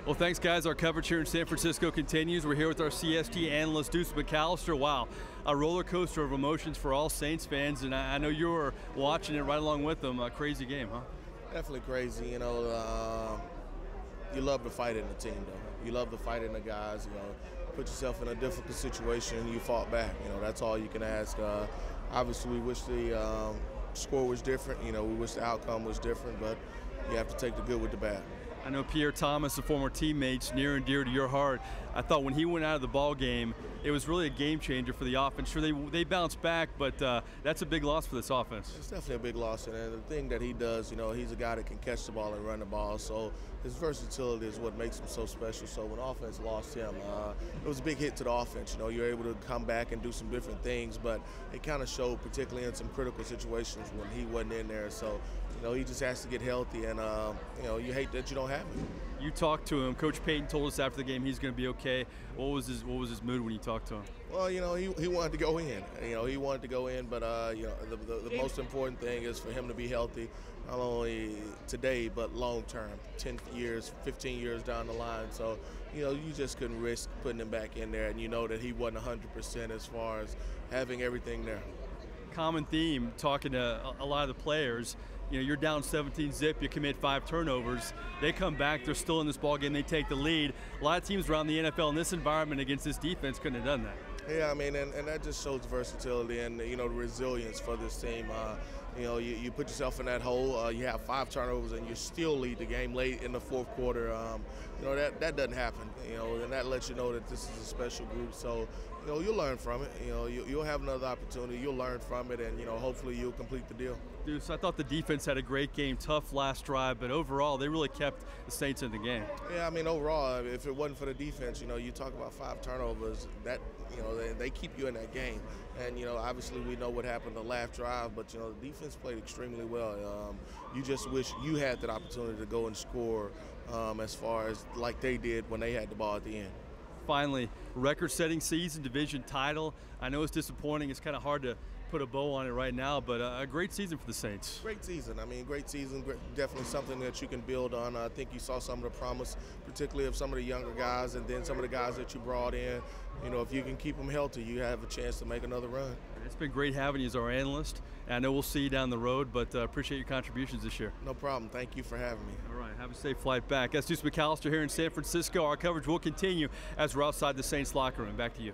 Well, thanks, guys. Our coverage here in San Francisco continues. We're here with our CST analyst, Deuce McAllister. Wow, a roller coaster of emotions for all Saints fans, and I know you were watching it right along with them. A crazy game, huh? Definitely crazy. You love to fight in the team, though. You love to fight in the guys. Put yourself in a difficult situation, you fought back. That's all you can ask. Obviously, we wish the score was different. We wish the outcome was different, but you have to take the good with the bad. I know Pierre Thomas, a former teammate's near and dear to your heart. I thought when he went out of the ball game, it was really a game changer for the offense. Sure, they bounced back, but that's a big loss for this offense. It's definitely a big loss, and the thing that he does, he's a guy that can catch the ball and run the ball. So his versatility is what makes him so special. So when offense lost him, it was a big hit to the offense. You're able to come back and do some different things, but it kind of showed, particularly in some critical situations when he wasn't in there. So he just has to get healthy, and you hate that you don't have him. You talked to him. Coach Payton told us after the game he's going to be okay. What was his mood when you talked to him? Well, he wanted to go in. He wanted to go in, but the most important thing is for him to be healthy, not only today but long term, 10 years, 15 years down the line. So you just couldn't risk putting him back in there, and that he wasn't 100% as far as having everything there. Common theme talking to a lot of the players. You're down 17-zip, you commit 5 turnovers. They come back, they're still in this ball game, they take the lead. A lot of teams around the NFL in this environment against this defense couldn't have done that. Yeah, and that just shows versatility and the resilience for this team. You put yourself in that hole. You have 5 turnovers and you still lead the game late in the fourth quarter. That doesn't happen. And that lets you know that this is a special group. So you'll learn from it. You'll have another opportunity. You'll learn from it, and hopefully you'll complete the deal. Deuce, I thought the defense had a great game, tough last drive, but overall they really kept the Saints in the game. Yeah, overall, if it wasn't for the defense, you talk about 5 turnovers, that they keep you in that game. And obviously we know what happened the last drive, but the defense played extremely well. You just wish you had that opportunity to go and score as far as like they did when they had the ball at the end. Finally, record-setting season, division title. I know it's disappointing. It's kind of hard to put a bow on it right now, but a great season for the Saints. Great season. Great season. Definitely something that you can build on. I think you saw some of the promise, particularly of some of the younger guys, and then some of the guys that you brought in. If you can keep them healthy, you have a chance to make another run. It's been great having you as our analyst. And I know we'll see you down the road, but appreciate your contributions this year. No problem. Thank you for having me. All right. Have a safe flight back. That's Deuce McAllister here in San Francisco. Our coverage will continue as we're outside the Saints locker room. Back to you.